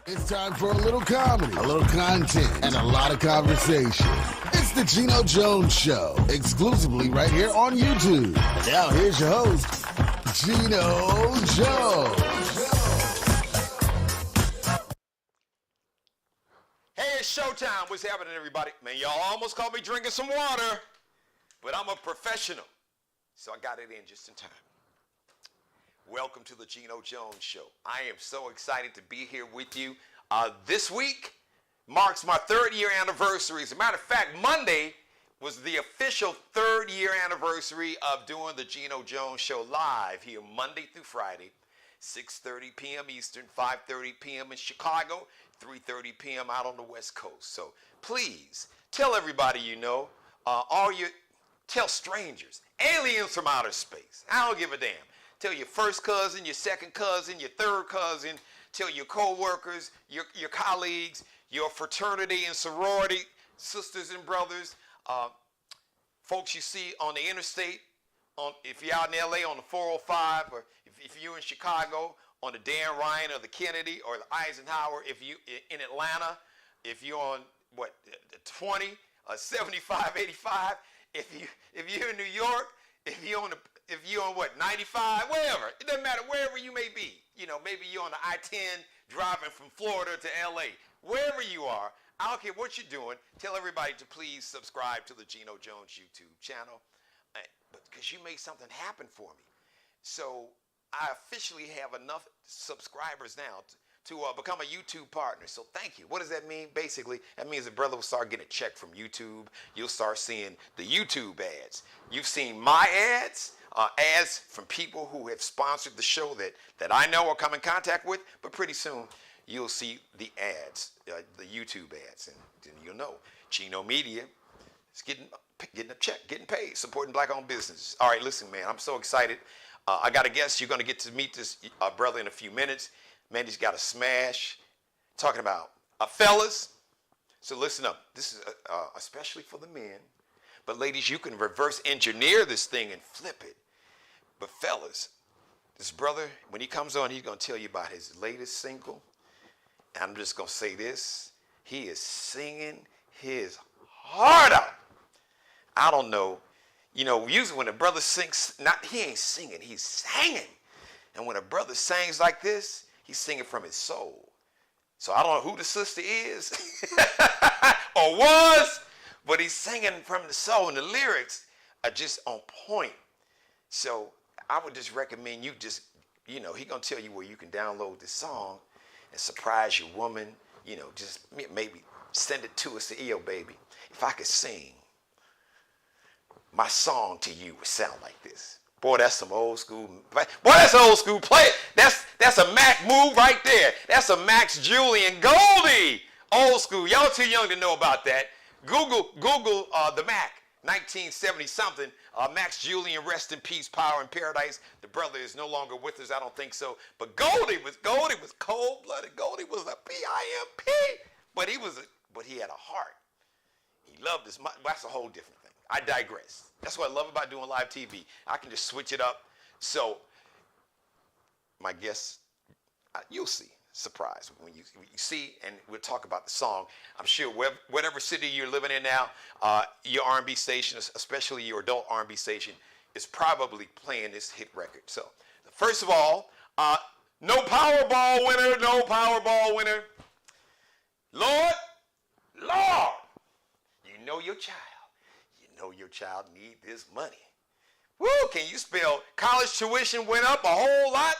It's time for a little comedy, a little content, and a lot of conversation. It's the Geno Jones Show, exclusively right here on YouTube. And now here's your host, Geno Jones. Hey, it's showtime. What's happening, everybody? Man, y'all almost caught me drinking some water, but I'm a professional, so I got it in just in time. Welcome to the Geno Jones Show. I am so excited to be here with you. This week marks my third-year anniversary. As a matter of fact, Monday was the official third-year anniversary of doing the Geno Jones Show live here Monday through Friday, 6:30 p.m. Eastern, 5:30 p.m. in Chicago, 3:30 p.m. out on the West Coast. So please tell everybody you know, tell strangers, aliens from outer space. I don't give a damn. Tell your first cousin, your second cousin, your third cousin. Tell your co-workers, your colleagues, your fraternity and sorority sisters and brothers, folks you see on the interstate, if you're out in LA on the 405, or if you're in Chicago on the Dan Ryan or the Kennedy or the Eisenhower, if you in Atlanta, if you're on the 20, 75, 85, if you're in New York, if you're on 95, wherever. It doesn't matter, wherever you may be. You know, maybe you're on the I-10 driving from Florida to LA. Wherever you are, I don't care what you're doing, tell everybody to please subscribe to the Geno Jones YouTube channel, because you made something happen for me. So I officially have enough subscribers now to become a YouTube partner. So thank you. What does that mean? Basically, that means the brother will start getting a check from YouTube. You'll start seeing the YouTube ads. You've seen my ads from people who have sponsored the show that I know or come in contact with, but pretty soon you'll see the ads, the YouTube ads, and then you'll know Geno Media is getting a check, getting paid, supporting black-owned businesses. All right, listen, man, I'm so excited. I got a guest. You're going to get to meet this brother in a few minutes. Man, he's got a smash. Talking about fellas. So listen up. This is especially for the men. But ladies, you can reverse engineer this thing and flip it. But fellas, this brother, when he comes on, he's going to tell you about his latest single. And I'm just going to say this. He is singing his heart out. I don't know. You know, usually when a brother sings, he ain't singing, he's singing. And when a brother sings like this, he's singing from his soul. So I don't know who the sister is or was, but he's singing from the soul, and the lyrics are just on point. So I would just recommend you just, he's going to tell you where you can download this song and surprise your woman. Just maybe send it to us to EO, baby. If I could sing, my song to you would sound like this. Boy, that's some old school. Boy, that's old school. Play it. That's a Mac move right there. That's a Max Julian Goldie. Old school. Y'all too young to know about that. Google the Mac, 1970 something. Max Julian, rest in peace, power in paradise. The brother is no longer with us. I don't think so. But Goldie was cold-blooded. Goldie was a P-I-M-P. But he had a heart. He loved his. That's a whole different thing. I digress. That's what I love about doing live TV. I can just switch it up. So, my guests, you'll see. Surprise when you see, and we'll talk about the song. I'm sure whatever city you're living in now, your R&B station, especially your adult R&B station, is probably playing this hit record. So, first of all, no Powerball winner. Lord, you know your child. Your child need this money. Woo, can you spell? College tuition went up a whole lot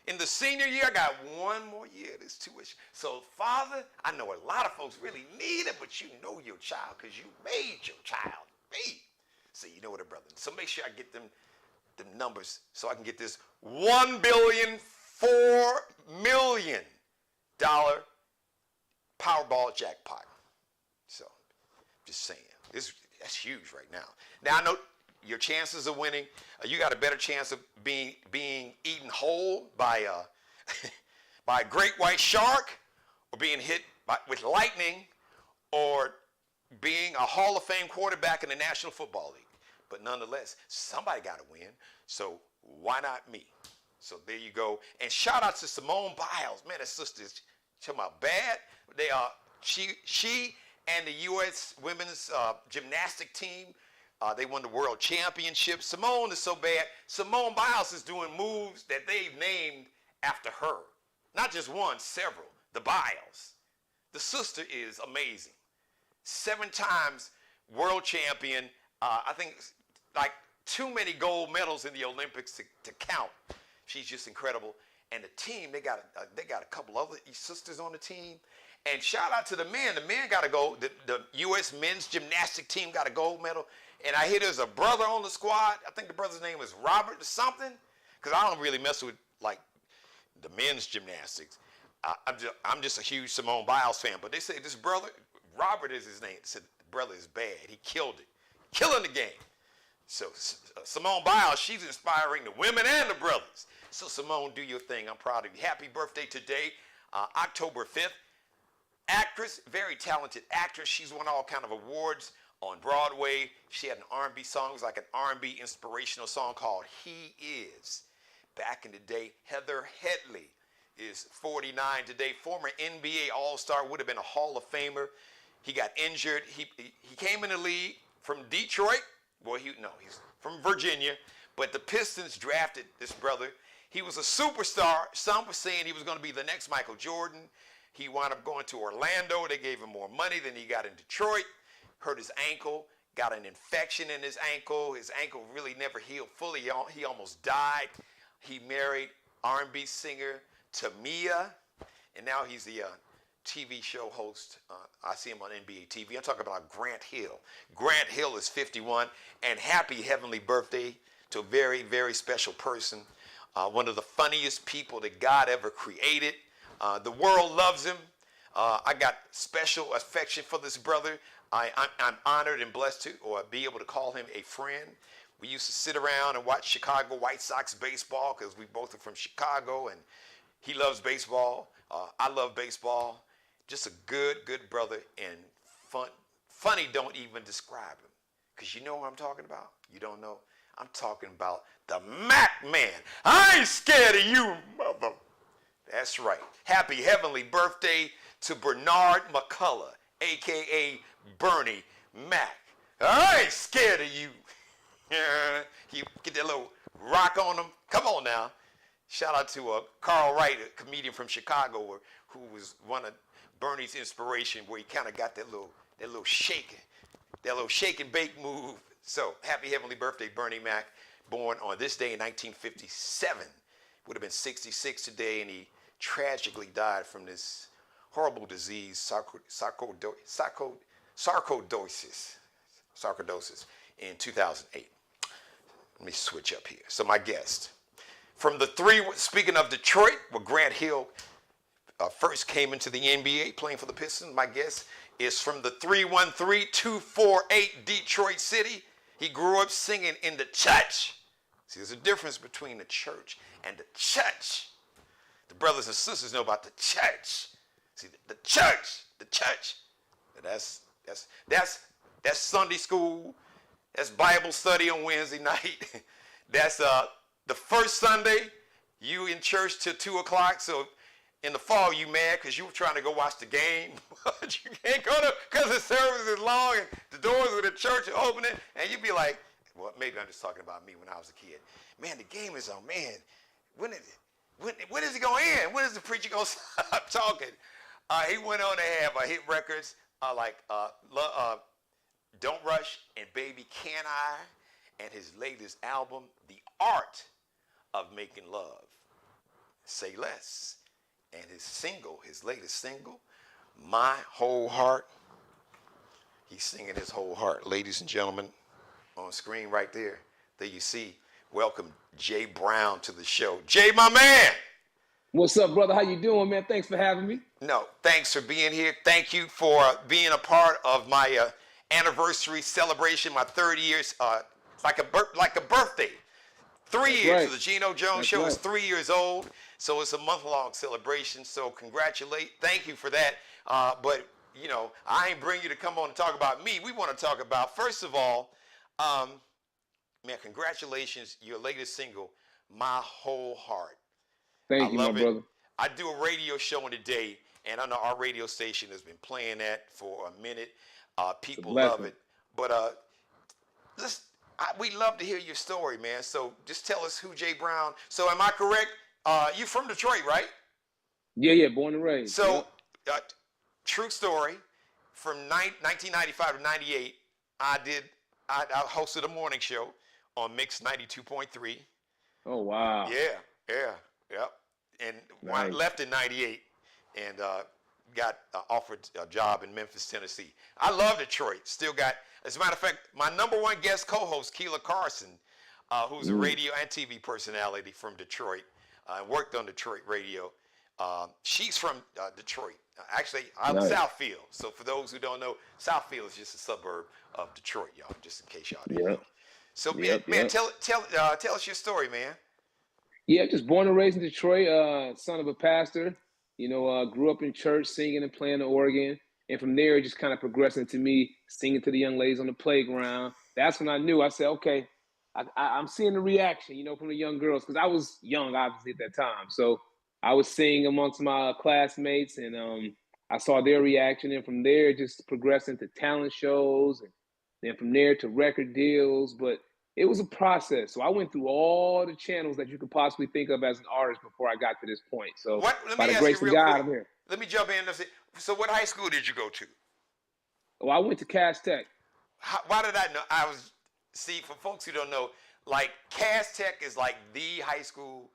in the senior year. I got one more year of this tuition. So, Father, I know a lot of folks really need it, but you know your child because you made your child. So you know what, brother. So make sure I get them numbers so I can get this $1,004,000,000 Powerball jackpot. So, just saying. That's huge right now. Now, I know your chances of winning, you got a better chance of being eaten whole by a great white shark, or being hit with lightning, or being a Hall of Fame quarterback in the National Football League. But nonetheless, somebody got to win. So why not me? So there you go. And shout out to Simone Biles. Man, that sister is Talking about bad. They are she and the U.S. women's gymnastic team. They won the world championship. Simone is so bad. Simone Biles is doing moves that they've named after her. Not just one, several. The Biles. The sister is amazing. 7 times world champion. I think like too many gold medals in the Olympics to count. She's just incredible. And the team, they got a couple other sisters on the team. And shout out to the men. The men got a gold. The U.S. men's gymnastic team got a gold medal. And I hear there's a brother on the squad. I think the brother's name is Robert or something. Because I don't really mess with like the men's gymnastics. I'm just a huge Simone Biles fan. But they say this brother, Robert is his name. They said the brother is bad. He killed it. Killing the game. So Simone Biles, she's inspiring the women and the brothers. So Simone, do your thing. I'm proud of you. Happy birthday today, October 5th. Actress, very talented actress. She's won all kind of awards on Broadway. She had an R&B song. It was like an R&B inspirational song called He Is. Back in the day, Heather Headley is 49 today. Former NBA All-Star, would have been a Hall of Famer. He got injured. He came in the league from Detroit. Well, he's from Virginia. But the Pistons drafted this brother. He was a superstar. Some were saying he was going to be the next Michael Jordan. He wound up going to Orlando. They gave him more money than he got in Detroit. Hurt his ankle. Got an infection in his ankle. His ankle really never healed fully. He almost died. He married R&B singer Tamia. And now he's the TV show host. I see him on NBA TV. I'm talking about Grant Hill. Grant Hill is 51. And happy heavenly birthday to a very, very special person. One of the funniest people that God ever created. The world loves him. I got special affection for this brother. I'm honored and blessed to be able to call him a friend. We used to sit around and watch Chicago White Sox baseball because we both are from Chicago, and he loves baseball. I love baseball. Just a good brother, and funny don't even describe him. Because you know what I'm talking about? You don't know? I'm talking about the Mac Man. I ain't scared of you, mother. That's right. Happy heavenly birthday to Bernard McCullough, a.k.a. Bernie Mac. I ain't scared of you. You get that little rock on him. Come on now. Shout out to Carl Wright, a comedian from Chicago, who was one of Bernie's inspiration, where he kind of got that little shake and bake move. So happy heavenly birthday, Bernie Mac, born on this day in 1957. Would have been 66 today, and he tragically died from this horrible disease, sarcoidosis, in 2008. Let me switch up here. So my guest, from the speaking of Detroit, where Grant Hill first came into the NBA playing for the Pistons, my guest is from the 313-248 Detroit City. He grew up singing in the church. See, there's a difference between the church and the church. The brothers and sisters know about the church. See, the church. That's Sunday school. That's Bible study on Wednesday night. That's the first Sunday you in church till 2 o'clock. So in the fall you mad because you were trying to go watch the game, but you can't go to because the service is long and the doors of the church are opening, and you be like, well, maybe I'm just talking about me when I was a kid. Man, the game is on. Man, when is it going to end? When is the preacher going to stop talking? He went on to have hit records like Don't Rush and Baby Can I, and his latest album, The Art of Making Love, Say Less, and his latest single, My Whole Heart. He's singing his whole heart. Ladies and gentlemen, on screen right there you see, welcome Jay Brown to the show. Jay, my man. What's up, brother? How you doing, man? Thanks for having me. No, thanks for being here. Thank you for being a part of my anniversary celebration, my 30 years, like a birthday. 3 years. Right. So the Geno Jones Show is 3 years old, so it's a month-long celebration. So thank you for that. But you know, I ain't bring you to come on and talk about me. We want to talk about, first of all, man, congratulations, your latest single, My Whole Heart. Thank you, my brother. I do a radio show in the day, And I know our radio station has been playing that for a minute. People blessing. love it. But we love to hear your story, man. So just tell us who Jay Brown. So am I correct? You from Detroit, right? Yeah, born and raised. So, true story. From 1995 to 98, I hosted a morning show on Mix 92.3. Oh, wow. Yeah. And when I left in 98 and got offered a job in Memphis, Tennessee. I love Detroit. Still got, as a matter of fact, my number one guest co-host, Keela Carson, who's a radio and TV personality from Detroit, worked on Detroit radio. She's from Detroit. Actually, I'm Southfield. So for those who don't know, Southfield is just a suburb of Detroit, y'all, just in case y'all didn't know. So, man, tell us your story, man. Yeah, just born and raised in Detroit, son of a pastor. Grew up in church, singing and playing the organ. And from there, it just kind of progressed into me singing to the young ladies on the playground. That's when I knew. I said, okay, I'm seeing the reaction, from the young girls. Because I was young, obviously, at that time. So I was singing amongst my classmates, and I saw their reaction. And from there, it just progressed into talent shows. And then from there to record deals. But it was a process. So I went through all the channels that you could possibly think of as an artist before I got to this point. So by the grace of God, I'm here. Let me jump in. So what high school did you go to? Oh, I went to Cass Tech. Why did I know? For folks who don't know, like Cass Tech is like the high school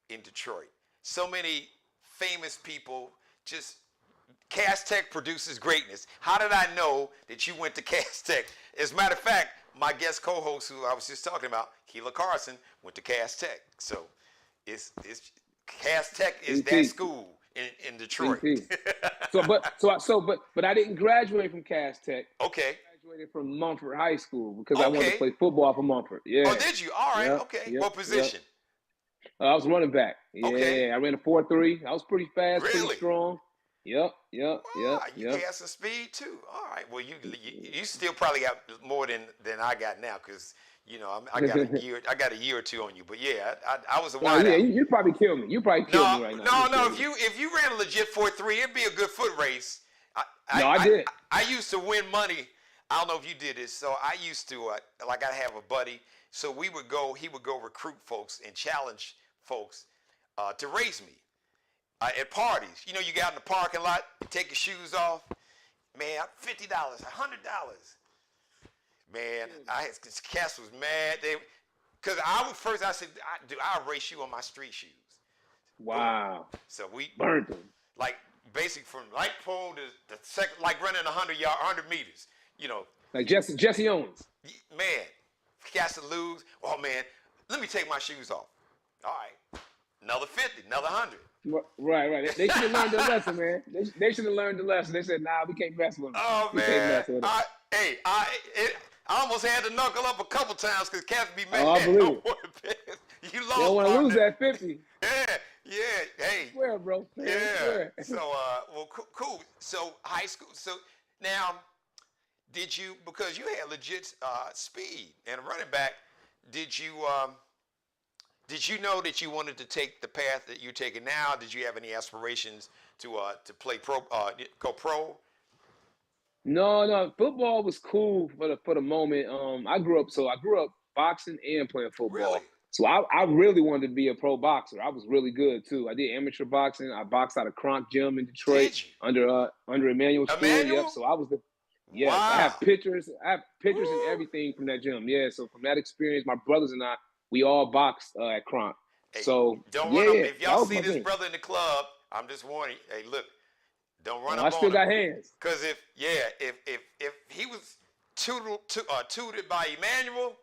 in Detroit. So many famous people, just Cass Tech produces greatness. How did I know that you went to Cass Tech? As a matter of fact, my guest co-host, who I was just talking about, Keela Carson, went to Cass Tech. So it's Cass Tech is that school in Detroit. But I didn't graduate from Cass Tech. Okay. I graduated from Mumford High School because I wanted to play football for Mumford. Yeah. Oh, did you? All right. Okay. What position? I was running back. Yeah. Okay. I ran a 4.3. I was pretty fast, really? Pretty strong. Yep. You had some speed too. All right. Well, you still probably got more than I got now because I got a year or two on you. But yeah, I was a wide out. You'd probably kill me. You probably kill me right now. No. If you ran a legit 4.3, it'd be a good foot race. I did. I used to win money. I don't know if you did this. So I used to I have a buddy. So he would go recruit folks and challenge folks to race me. At parties, you get out in the parking lot, take your shoes off, man, $50, $100. Man, Cass was mad. Because I said, I'll race you on my street shoes. Wow. So we burned them. Like basically from light pole to the second, like running 100 meters, Like Jesse Owens. Man, Cass to lose. Oh man, let me take my shoes off. All right, another 50, another 100. Right. They should have learned the lesson, man. They should have learned the lesson. They said, "Nah, we can't mess with them." Oh man, I almost had to knuckle up a couple times because Cass be mad. Oh, I believe it. You lost. You don't want to lose that 50. Yeah. Hey. I swear, bro. Yeah. Swear. So, cool. So high school. So now, did you, because you had legit speed and a running back? Did you know that you wanted to take the path that you're taking now? Did you have any aspirations to play pro, go pro? No. Football was cool for the moment. I grew up boxing and playing football. Really? So I really wanted to be a pro boxer. I was really good too. I did amateur boxing. I boxed out of Kronk Gym in Detroit under Emmanuel Stewart. Yep. So I was wow. I have pictures. And everything from that gym. Yeah. So from that experience, my brothers and I, we all boxed at Kronk. Hey, so don't run up. If y'all see this brother in the club, I'm just warning you. Hey, look, don't run up on him. I still got hands. Because if he was tutored by Emmanuel,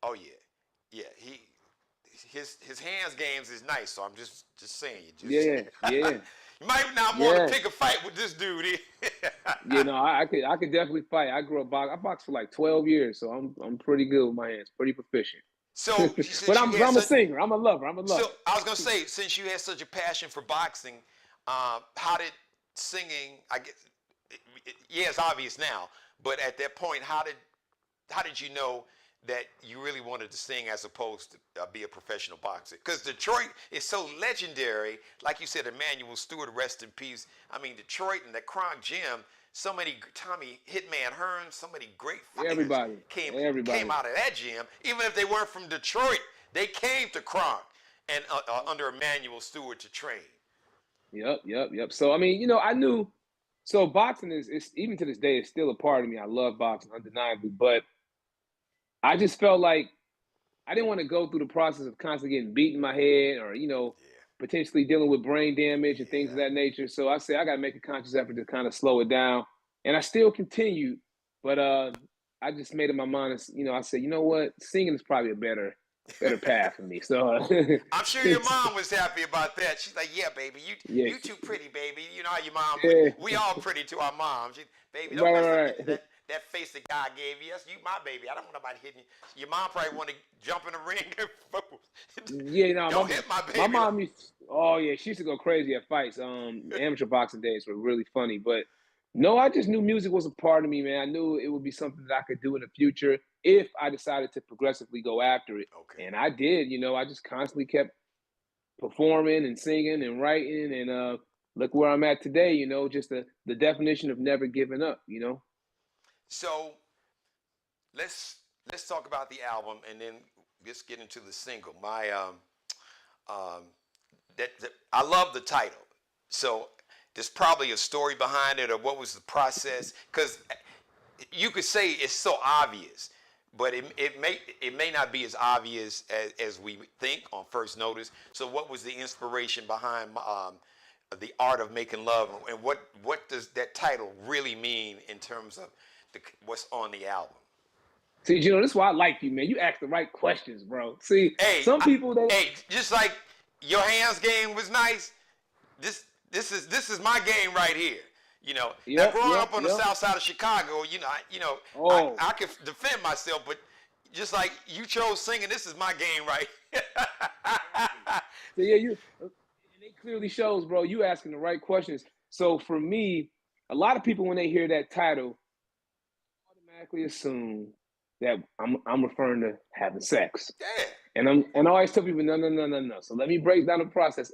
oh yeah, his hands games is nice. So I'm just saying. Yeah. You might not want to pick a fight with this dude. I could definitely fight. I grew up I boxed for like 12 years, so I'm pretty good with my hands, pretty proficient. So, but I'm a singer. I'm a lover. So I was gonna say, since you had such a passion for boxing, how did singing? I guess, it's obvious now, but at that point, how did you know that you really wanted to sing as opposed to be a professional boxer? Because Detroit is so legendary. Like you said, Emmanuel Stewart, rest in peace. I mean, Detroit and the Kronk Gym, so many, Tommy Hitman Hearn, so many great fighters came out of that gym. Even if they weren't from Detroit, they came to Kronk and under Emmanuel Stewart to train. Yep. So, I mean, I knew. So boxing is even to this day, it's still a part of me. I love boxing, undeniably. But I just felt like I didn't want to go through the process of constantly getting beat in my head or, potentially dealing with brain damage and things of that nature. So I said, I got to make a conscious effort to kind of slow it down. And I still continued. But I just made up my mind, I said, you know what? Singing is probably a better path for me. So I'm sure your mom was happy about that. She's like, "Yeah, baby, you too pretty, baby. You know how your mom. We all pretty to our moms. Baby, don't mess with that face that God gave you. You my baby. I don't want nobody hitting you. Your mom probably want to jump in the ring. Don't hit my baby. My mom she used to go crazy at fights. Amateur boxing days were really funny, but. No, I just knew music was a part of me, man. I knew it would be something that I could do in the future if I decided to progressively go after it. Okay. And I did, I just constantly kept performing and singing and writing. And look where I'm at today, just the definition of never giving up, So let's talk about the album and then let's get into the single. My I love the title. So there's probably a story behind it, or what was the process? Because you could say it's so obvious, but it may not be as obvious as we think on first notice. So what was the inspiration behind the art of making love, and what does that title really mean in terms of what's on the album? See, Geno, this is why I like you, man. You ask the right questions, bro. See, some people just like your hands game was nice. This is my game right here. Now growing up on the south side of Chicago, I can defend myself, but just like you chose singing, this is my game right here. So and it clearly shows, bro, you asking the right questions. So for me, a lot of people, when they hear that title, automatically assume that I'm referring to having sex. Yeah. And I always tell people, no. So let me break down the process.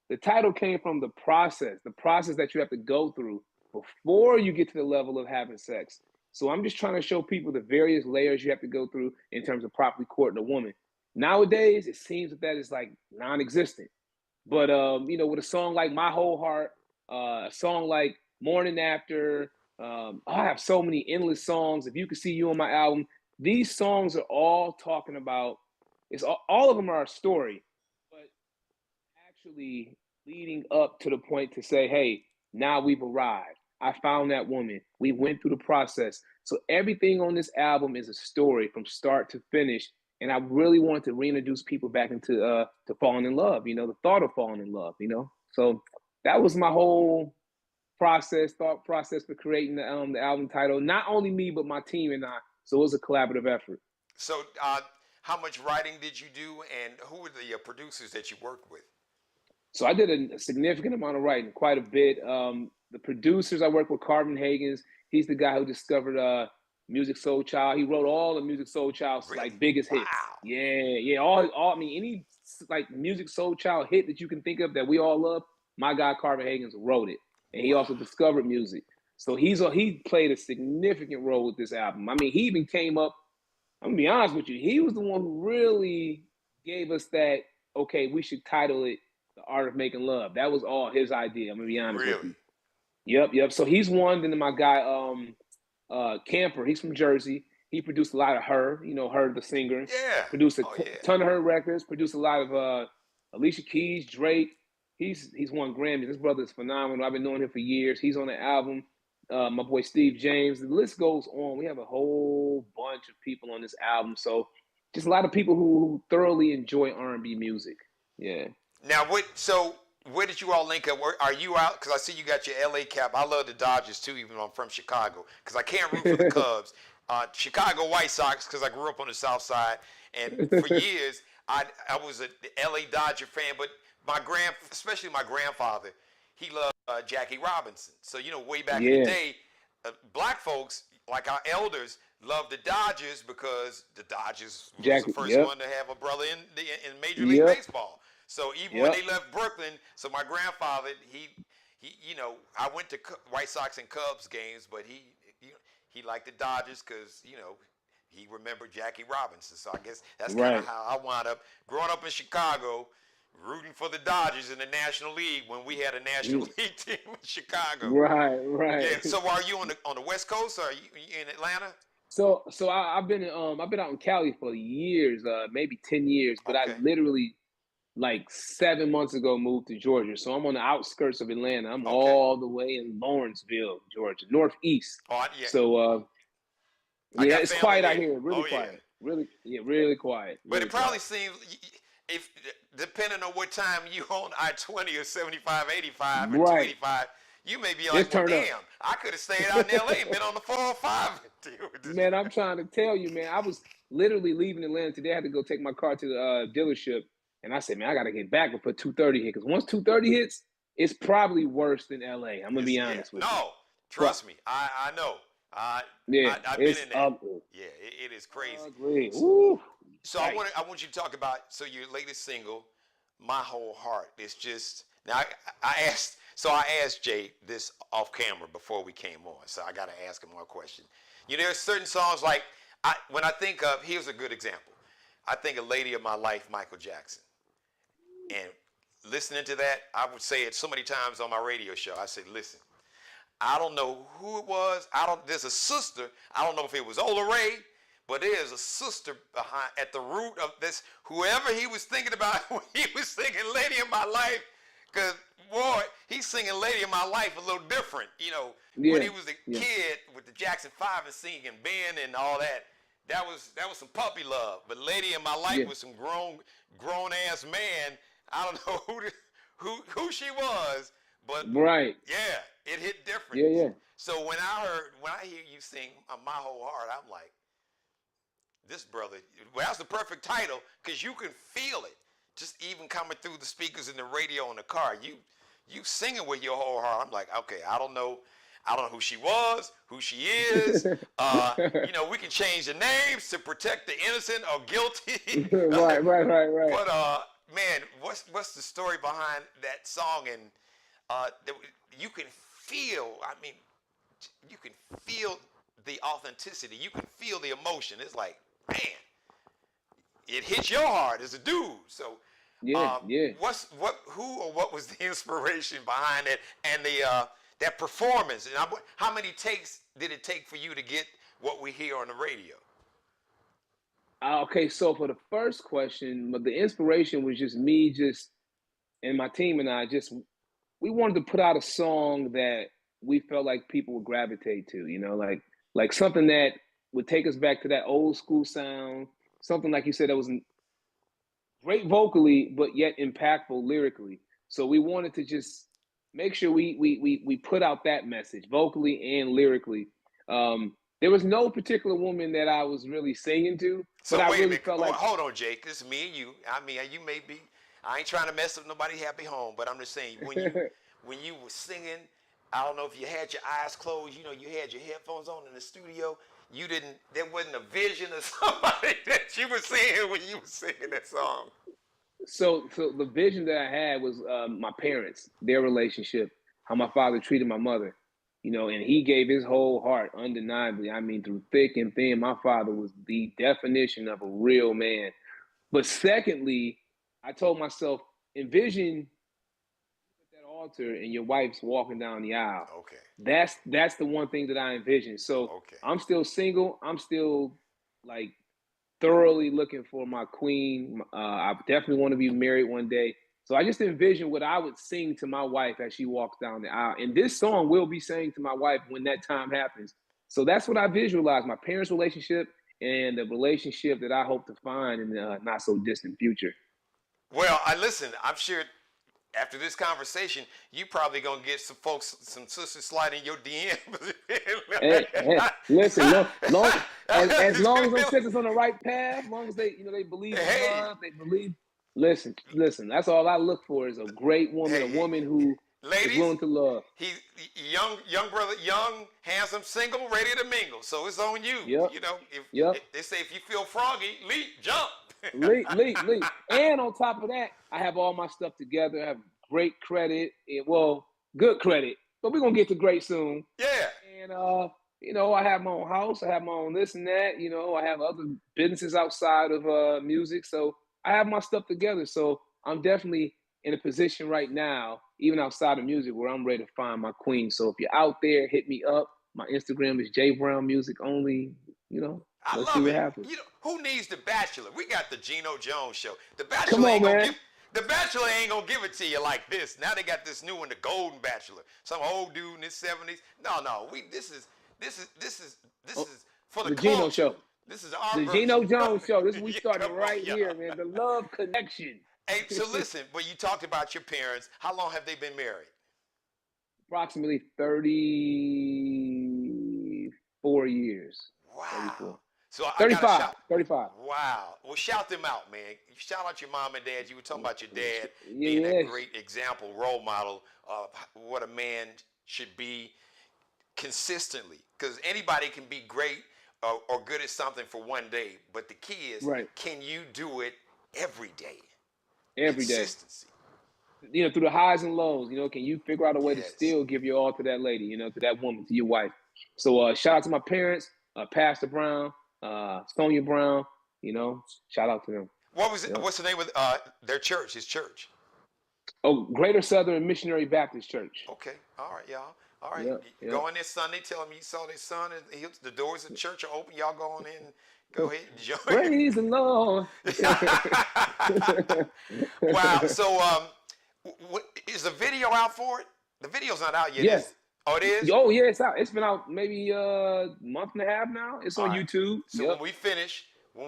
The title came from the process that you have to go through before you get to the level of having sex. So I'm just trying to show people the various layers you have to go through in terms of properly courting a woman. Nowadays, it seems that is like non-existent. But, with a song like My Whole Heart, a song like Morning After, I have so many endless songs. If You Could See You on my album, these songs are all talking about, all of them are a story. Actually leading up to the point to say, hey, now we've arrived. I found that woman. We went through the process. So everything on this album is a story from start to finish. And I really want to reintroduce people back into to falling in love, the thought of falling in love, So that was my whole thought process for creating the album title. Not only me, but my team and I. So it was a collaborative effort. So how much writing did you do, and who were the producers that you worked with? So I did a significant amount of writing, quite a bit. The producers I worked with, Carvin Hagens. He's the guy who discovered Music Soul Child. He wrote all the Music Soul Child's biggest hits. Yeah. All any Music Soul Child hit that you can think of that we all love. My guy Carvin Hagens wrote it, and he also discovered music. So he played a significant role with this album. I mean, he even came up. I'm gonna be honest with you. He was the one who really gave us that. Okay, we should title it The Art of Making Love. That was all his idea. I'm gonna be honest with you. Yep. So he's one. Then my guy, Camper. He's from Jersey. He produced a lot of Her. Her, the singer. Yeah. Produced a ton of her records. Produced a lot of Alicia Keys, Drake. He's won Grammys. This brother is phenomenal. I've been knowing him for years. He's on the album. My boy Steve James. The list goes on. We have a whole bunch of people on this album. So just a lot of people who thoroughly enjoy R&B music. Yeah. Now, where did you all link up? Are you out? Because I see you got your LA cap. I love the Dodgers too, even though I'm from Chicago. Because I can't root for the Cubs. Chicago White Sox, because I grew up on the South Side, and for years I was a LA Dodger fan. But especially my grandfather, he loved Jackie Robinson. So way back in the day, black folks like our elders loved the Dodgers because the Dodgers was Jack, the first yep, one to have a brother in Major League yep, Baseball. So even when yep. they left Brooklyn, so my grandfather, he I went to White Sox and Cubs games, but he liked the Dodgers because he remembered Jackie Robinson. So I guess that's kind of Right. how I wound up growing up in Chicago, rooting for the Dodgers in the National League when we had a National League team in Chicago. Right, Yeah. right. So are you on the West Coast or are you in Atlanta? So I've been out in Cali for years, maybe 10 years, but I Okay. literally like 7 months ago moved to Georgia. So I'm on the outskirts of Atlanta. I'm Okay. all the way in Lawrenceville, Georgia, northeast. Oh, yeah. So I yeah, got it's family quiet out there. here, really Oh, yeah. quiet. Really, yeah, really quiet. But Really it probably quiet. seems, if depending on what time you on I-20 or 75, 85, or Right. 285, you may be It's like, well, turned up. damn, I could have stayed out in L.A. and been on the 405 and deal with this. Man, I'm trying to tell you, man. I was literally leaving Atlanta today. I had to go take my car to the dealership, and I said, man, I got to get back and put 230 hit because once 230 hits, it's probably worse than LA. I'm gonna be honest with you. No, trust me, I know. Yeah, I've been it's in that. ugly. Yeah, it is crazy. Ugly. Woo. So Right. I want you to talk about your latest single, My Whole Heart. It's just now I asked Jay this off camera before we came on, so I got to ask him one question. There's certain songs like when I think of, here's a good example. I think of Lady of My Life, Michael Jackson, and listening to that, I would say it so many times on my radio show. I said, listen, I don't know who it was. There's a sister. I don't know if it was Ola Ray, but there's a sister at the root of this. Whoever he was thinking about when he was singing "Lady of My Life," because boy, he's singing "Lady of My Life" a little different. When he was a kid with the Jackson 5 and singing Ben and all that. That was some puppy love. But "Lady of My Life" was some grown ass man. I don't know who she was. But right. yeah, it hit different. Yeah. So when I hear you sing My Whole Heart, I'm like, this brother, well, that's the perfect title because you can feel it. Just even coming through the speakers in the radio in the car, you singing with your whole heart. I'm like, okay, I don't know who she was, who she is. We can change the names to protect the innocent or guilty. Right. But man, what's the story behind that song? And you can feel, you can feel the authenticity. You can feel the emotion. It's like, man, it hits your heart as a dude. So, yeah. What was the inspiration behind it and that performance? And how many takes did it take for you to get what we hear on the radio? Okay, so for the first question, but the inspiration was just me, and my team and I we wanted to put out a song that we felt like people would gravitate to, like something that would take us back to that old school sound, something like you said that was great vocally, but yet impactful lyrically. So we wanted to just make sure we put out that message vocally and lyrically. There was no particular woman that I was really singing to, but I really felt like. Hold on, Jake. This is me and you. You may be. I ain't trying to mess up nobody's happy home, but I'm just saying when you were singing, I don't know if you had your eyes closed. You had your headphones on in the studio. There wasn't a vision of somebody that you were seeing when you were singing that song. So the vision that I had was my parents, their relationship, how my father treated my mother, and he gave his whole heart undeniably. Through thick and thin, my father was the definition of a real man. But secondly, I told myself, envision at that altar and your wife's walking down the aisle. Okay. That's the one thing that I envision. So I'm still single. I'm still like thoroughly looking for my queen. I definitely want to be married one day. So I just envision what I would sing to my wife as she walks down the aisle. And this song will be sang to my wife when that time happens. So that's what I visualize, my parents' relationship and the relationship that I hope to find in the not so distant future. Well, listen, I'm sure after this conversation, you probably going to get some folks, some sisters sliding your DMs. Hey, listen, as long as them sisters on the right path, as long as they believe in love, they believe. Listen, that's all I look for is a great woman, a woman who is ladies, willing to love. he's young brother, young, handsome, single, ready to mingle. So it's on you. Yep. You know, Yep. if they say if you feel froggy, leap, jump. Leap. And on top of that, I have all my stuff together. I have great credit. Good credit. But we're gonna get to great soon. Yeah. And I have my own house. I have my own this and that. I have other businesses outside of music. So I have my stuff together. So I'm definitely in a position right now, even outside of music, where I'm ready to find my queen. So if you're out there, hit me up. My Instagram is J Brown Music Only. I Let's see love what it. happens. Who needs The Bachelor? We got the Geno Jones Show. The Come Bachelor on, ain't gonna man. give. The Bachelor ain't gonna give it to you like this. Now they got this new one, the Golden Bachelor. Some old dude in his 70s. No. This is for the Geno culture. Show. This is our The version. Geno Jones Show. This is we Yeah, starting come right on, y'all. here, man. The love connection. Hey, so listen, but you talked about your parents. How long have they been married? Approximately 34 years. Wow. 34. So I 35. got a shout. 35. Wow. Well, shout them out, man. Shout out your mom and dad. You were talking about your dad being a Yes. great example, role model of what a man should be consistently. Because anybody can be great or good at something for one day, but the key is, Right. can you do it every day? Every day. Consistency. Through the highs and lows, can you figure out a way to Yes. still give your all to that lady, to that woman, to your wife? So shout out to my parents, Pastor Brown, Sonia Brown, shout out to them. What was it? Yep. What's the name of their church, his church? Oh, Greater Southern Missionary Baptist Church. Okay. All right, y'all. All right. Yep. Go in this Sunday. Tell them you saw their son. And the doors of the church are open. Y'all go on in. And go ahead and join. Praise the Lord. Wow. So, is the video out for it? The video's not out yet. Yes. Is it? Oh, it is? Oh, yeah, it's out. It's been out maybe a month and a half now. It's on All right. YouTube. So Yep. when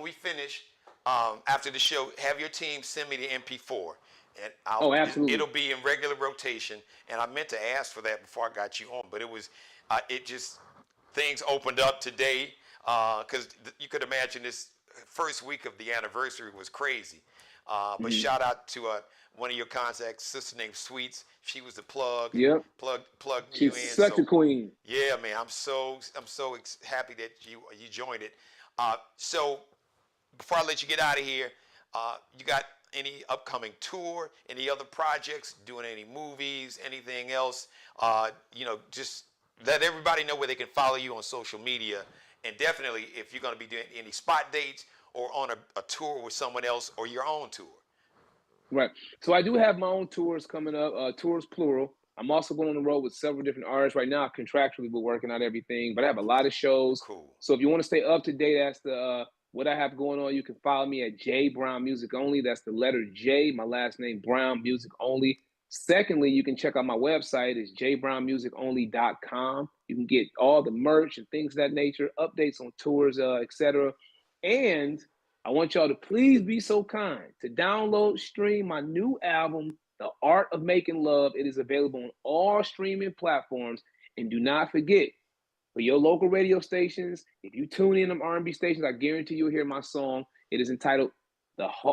we finish, after the show, have your team send me the MP4. And absolutely. It'll be in regular rotation. And I meant to ask for that before I got you on, but things opened up today because you could imagine this first week of the anniversary was crazy. But shout out to one of your contacts, sister named Sweets. She was the plug. Yep. Plug you in. She's such a queen. Yeah, man. I'm so happy that you joined it. So before I let you get out of here, you got any upcoming tour, any other projects, doing any movies, anything else? Just let everybody know where they can follow you on social media. And definitely if you're going to be doing any spot dates or on a tour with someone else or your own tour. Right. So I do have my own tours coming up, tours plural. I'm also going on the road with several different artists right now. Contractually, we're working out everything, but I have a lot of shows. Cool. So if you want to stay up to date as to what I have going on, you can follow me at J Brown Music Only. That's the letter J, my last name, Brown Music Only. Secondly, you can check out my website. It's jbrownmusiconly.com. You can get all the merch and things of that nature, updates on tours, etc. And I want y'all to please be so kind to download, stream my new album, The Art of Making Love. It is available on all streaming platforms. And do not forget, for your local radio stations, if you tune in them R&B stations, I guarantee you'll hear my song. It is entitled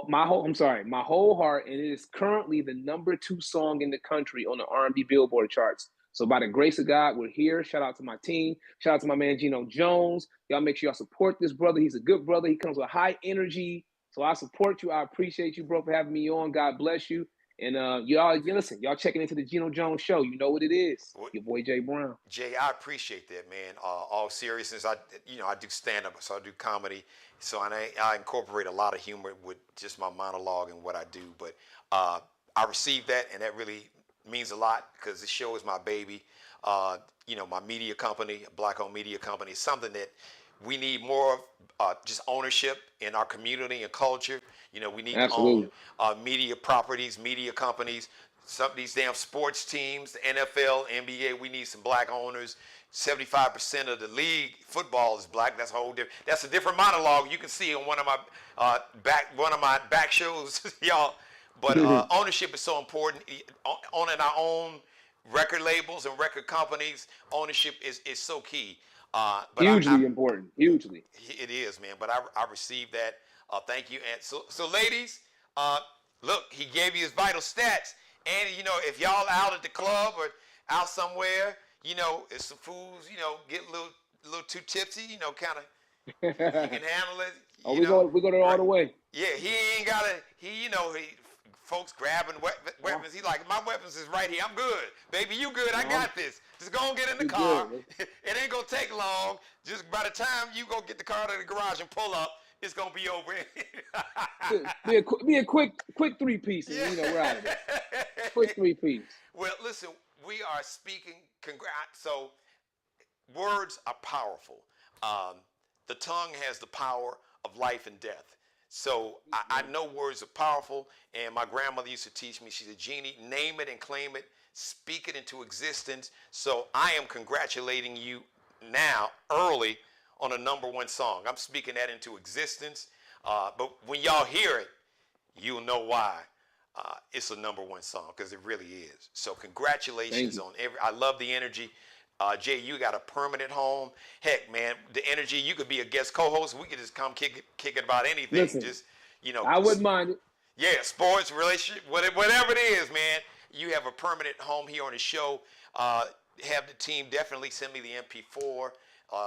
My Whole Heart, and it is currently the #2 song in the country on the R&B Billboard charts. So by the grace of God, we're here. Shout out to my team. Shout out to my man, Geno Jones. Y'all make sure y'all support this brother. He's a good brother. He comes with high energy. So I support you. I appreciate you, bro, for having me on. God bless you. And listen, y'all checking into the Geno Jones Show. You know what it is. Your boy, Jay Brown. Jay, I appreciate that, man. All seriousness, I do stand-up, so I do comedy. So I incorporate a lot of humor with just my monologue and what I do. But I received that, and that really means a lot because this show is my baby. My media company, Black-owned media company, is something that we need more of, just ownership in our community and culture. We need Absolutely. to own media properties, media companies. Some of these damn sports teams, the NFL, NBA, we need some black owners. 75% of the league football is black. That's a different monologue you can see on one of my back shows, y'all. But ownership is so important. Owning our own record labels and record companies, ownership is so key. But hugely important. Hugely. It is, man. But I received that. Thank you. And so ladies, look, he gave you his vital stats. And, if y'all out at the club or out somewhere, it's some fools, get a little too tipsy, kind of, he can handle it, Oh, we go there all the way. Yeah, he ain't got to, folks grabbing weapons. He like, my weapons is right here. I'm good. Baby, you good. I got this. Just go and get in the car. It ain't going to take long. Just by the time you go get the car to the garage and pull up, it's going to be over. be a quick 3-piece. And, we're out of it. Quick 3-piece. Well, listen, we are speaking. So words are powerful. The tongue has the power of life and death. So I know words are powerful, and my grandmother used to teach me. She said, Jeannie, name it and claim it, speak it into existence. So I am congratulating you now, early, on a #1 song. I'm speaking that into existence. But when y'all hear it, you'll know why it's a #1 song, because it really is. So congratulations on I love the energy. Jay, you got a permanent home. Heck, man, the energy. You could be a guest co-host. We could just come kick it about anything. Listen, just I wouldn't mind it. Yeah, sports, relationship, whatever it is, man. You have a permanent home here on the show. Have the team definitely send me the MP4.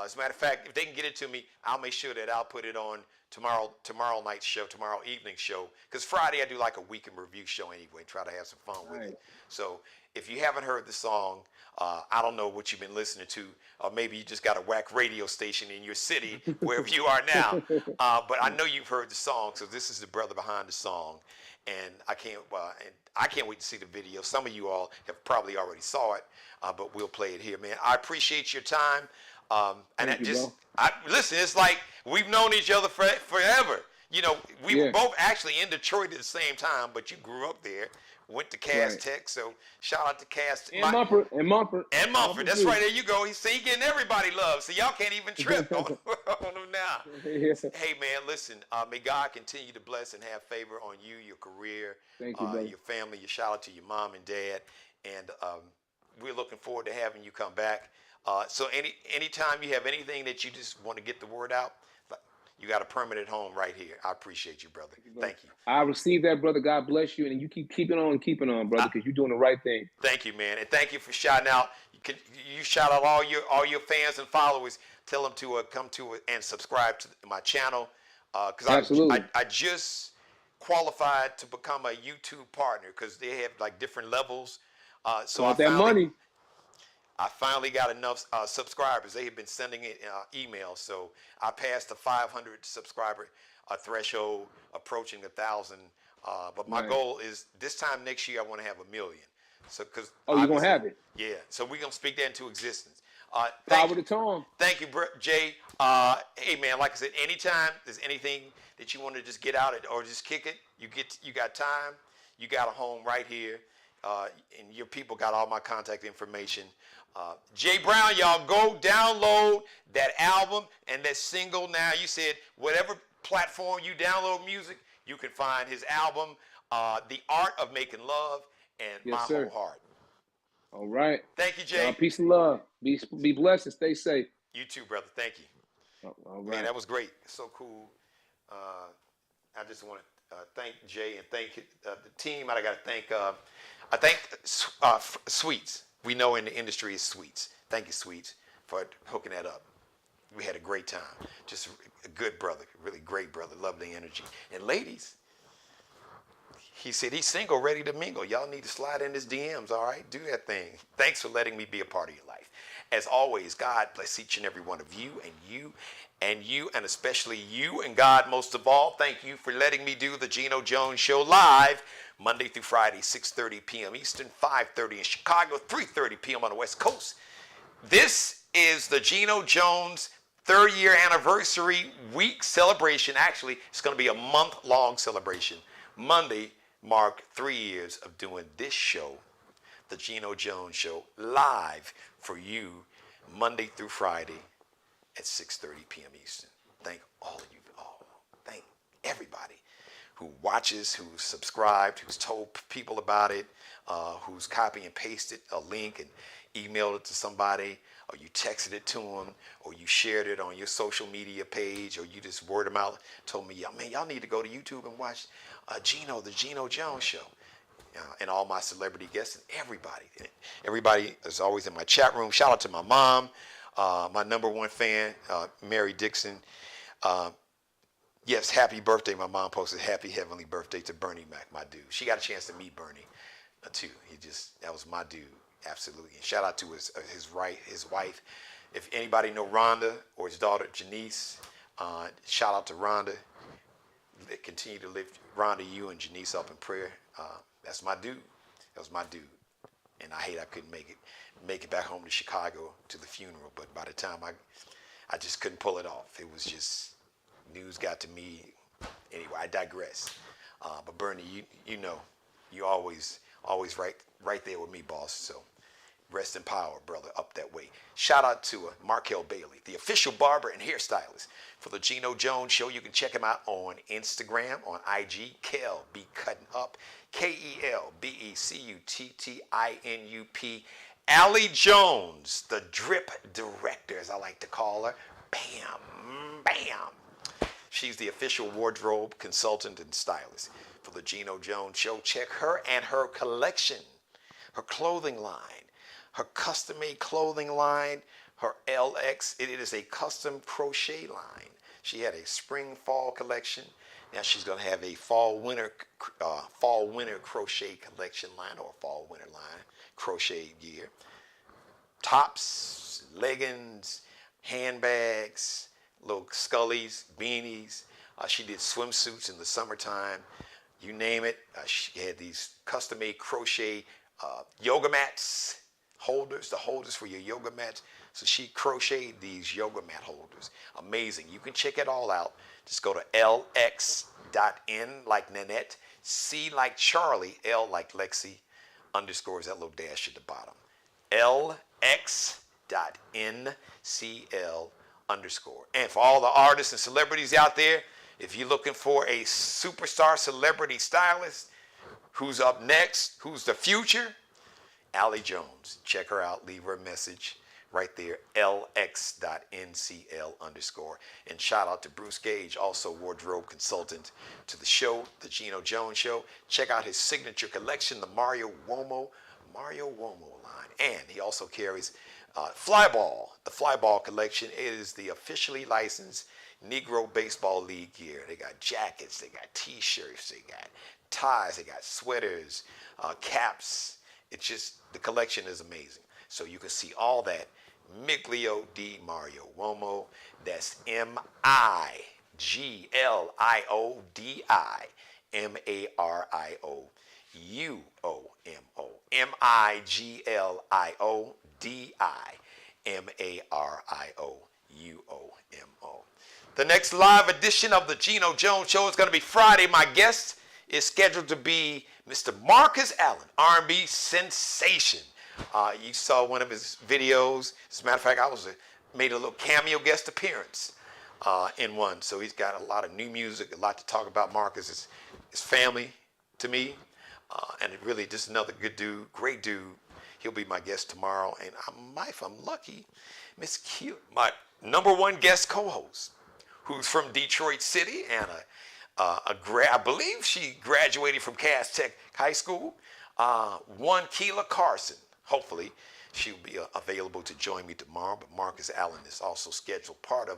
As a matter of fact, if they can get it to me, I'll make sure that I'll put it on tomorrow night's show, tomorrow evening show. Because Friday I do like a week in review show anyway, try to have some fun with it. So if you haven't heard the song, I don't know what you've been listening to, or maybe you just got a whack radio station in your city, wherever you are now. But I know you've heard the song, so this is the brother behind the song, and I can't wait to see the video. Some of you all have probably already saw it, but we'll play it here, man. I appreciate your time, listen. It's like we've known each other forever. We were both actually in Detroit at the same time, but you grew up there. Went to Cass Tech, so shout out to Cass. And Mumford. That's right. There you go. He getting everybody love, so y'all can't even trip on him now. Hey, man, listen. May God continue to bless and have favor on you, your career, Thank you, your family. Your shout out to your mom and dad, and we're looking forward to having you come back. So anytime you have anything that you just want to get the word out, you got a permanent home right here. I appreciate you, brother. Thank you. I received that, brother. God bless you, and you keeping on, brother, because you're doing the right thing. Thank you, man, and thank you for shouting out. You shout out all your fans and followers. Tell them to come to it and subscribe to my channel. Because I just qualified to become a YouTube partner, because they have like different levels. So I finally got enough subscribers. They have been sending it emails, so I passed the 500 subscriber threshold, approaching 1,000. But my goal is this time next year I want to have 1 million. So you're gonna have it? Yeah. So we're gonna speak that into existence. Power to Tom. Thank you, Jay. Hey, man, like I said, anytime there's anything that you want to just get out or just kick it, you got time, you got a home right here, and your people got all my contact information. Jay Brown, y'all go download that album and that single now. You said whatever platform you download music, you can find his album, The Art of Making Love, and My Whole Heart. All right. Thank you, Jay. Peace and love. Be blessed and stay safe. You too, brother. Thank you. All right. Man, that was great. So cool. I just want to thank Jay and thank the team. I got to thank Sweets. We know in the industry is Sweets. Thank you, Sweets, for hooking that up. We had a great time. Just a good brother, really great brother. Love the energy. And ladies, he said he's single, ready to mingle. Y'all need to slide in his DMs, all right? Do that thing. Thanks for letting me be a part of your life. As always, God bless each and every one of you, and especially you, and God most of all. Thank you for letting me do the Geno Jones Show live Monday through Friday, 6:30 p.m. Eastern, 5:30 in Chicago, 3:30 p.m. on the West Coast. This is the Geno Jones 3rd year anniversary week celebration. Actually, it's going to be a month-long celebration. Monday marked 3 years of doing this show, the Geno Jones Show, live for you Monday through Friday at 6:30 p.m. Eastern. Thank all of you. Thank everybody who watches, who's subscribed, who's told people about it, who's copy and pasted a link and emailed it to somebody, or you texted it to them, or you shared it on your social media page, or you just word them out, told me, man, y'all need to go to YouTube and watch the Geno Jones Show. and all my celebrity guests and everybody. Everybody is always in my chat room. Shout out to my mom, my number one fan, Mary Dixon. Yes, happy birthday. My mom posted happy heavenly birthday to Bernie Mac, my dude. She got a chance to meet Bernie, too. That was my dude, absolutely. And shout out to his wife. If anybody know Rhonda or his daughter Janice, shout out to Rhonda. Continue to lift Rhonda, you and Janice up in prayer. That's my dude. That was my dude. And I hate I couldn't make it back home to Chicago to the funeral. But by the time I just couldn't pull it off. It was just, news got to me. Anyway, I digress. But Bernie, you know, you always right there with me, boss. So rest in power, brother, up that way. Shout out to Markel Bailey, the official barber and hairstylist for the Geno Jones Show. You can check him out on Instagram, on IG, Kel Be Cutting Up, KELBECUTTINUP. Allie Jones, the drip director, as I like to call her. Bam, bam. She's the official wardrobe consultant and stylist for the Geno Jones Show. Check her and her collection, her clothing line, her custom-made clothing line, her LX. It is a custom crochet line. She had a spring-fall collection. Now she's going to have a fall-winter crochet collection line, or fall-winter line, crochet gear. Tops, leggings, handbags, little scullies, beanies. She did swimsuits in the summertime. You name it. She had these custom-made crochet yoga mats, holders, the holders for your yoga mats. So she crocheted these yoga mat holders. Amazing. You can check it all out. Just go to lx.n like Nanette, C like Charlie, L like Lexi, underscores that little dash at the bottom. lx.ncl underscore. And for all the artists and celebrities out there, if you're looking for a superstar celebrity stylist, who's up next, who's the future, Allie Jones. Check her out. Leave her a message right there, lx.ncl underscore. And shout out to Bruce Gage, also wardrobe consultant to the show, the Geno Jones Show. Check out his signature collection, the Mario Uomo line. And he also carries Flyball, the Flyball collection. It is the officially licensed Negro Baseball League gear. They got jackets, they got t-shirts, they got ties, they got sweaters, caps. It's just, the collection is amazing. So you can see all that. Miglio di Mario Uomo. That's MIGLIODI MARIOUOMO. MIGLIODI MARIOUOMO. The next live edition of the Geno Jones Show is going to be Friday. My guest is scheduled to be Mr. Marcus Allen, R&B sensation. You saw one of his videos. As a matter of fact, I made a little cameo guest appearance in one. So he's got a lot of new music, a lot to talk about. Marcus is family to me, and really just another good dude, great dude. He'll be my guest tomorrow, and I might, if I'm lucky, Miss Q, my number one guest co-host, who's from Detroit City, and I believe she graduated from Cass Tech High School. One Keela Carson. Hopefully, she'll be available to join me tomorrow. But Marcus Allen is also scheduled part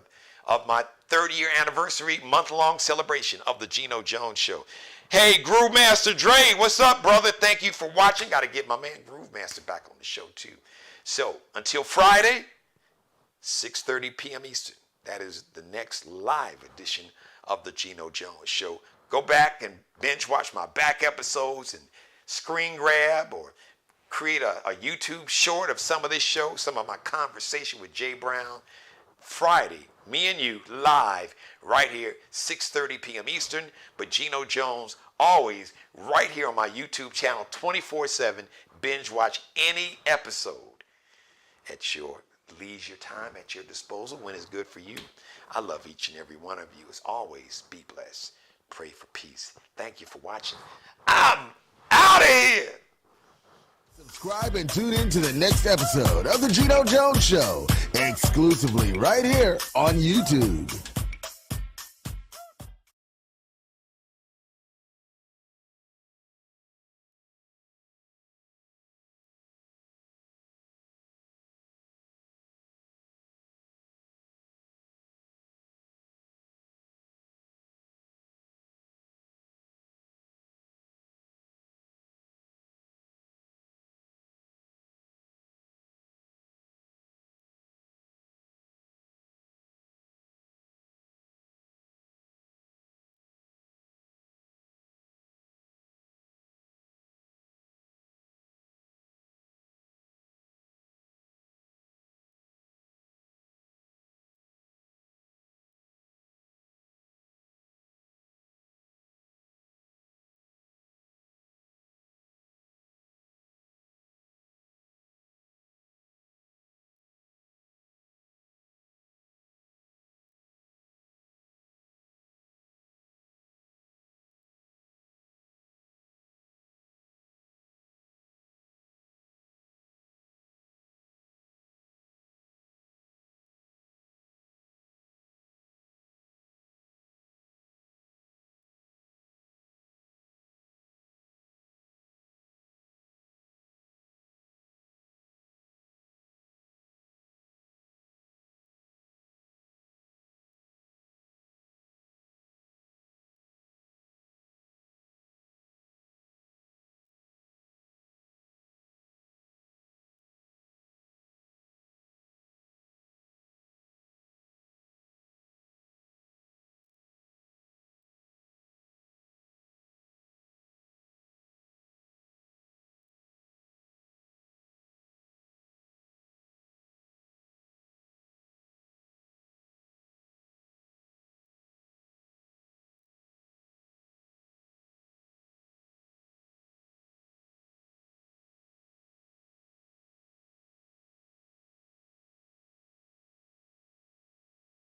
of my 30-year anniversary month-long celebration of the Geno Jones Show. Hey, Groove Master Dre, what's up, brother? Thank you for watching. Got to get my man Groove Master back on the show, too. So, until Friday, 6:30 p.m. Eastern. That is the next live edition of the Geno Jones Show. Go back and binge watch my back episodes and screen grab or create a YouTube short of some of this show, some of my conversation with Jay Brown. Friday, me and you live right here, 6:30 p.m. Eastern. But Geno Jones always right here on my YouTube channel, 24/7. Binge watch any episode at your leisure time, at your disposal, when it's good for you. I love each and every one of you. As always, be blessed. Pray for peace. Thank you for watching. I'm out of here. Subscribe and tune in to the next episode of the Geno Jones Show, exclusively right here on YouTube.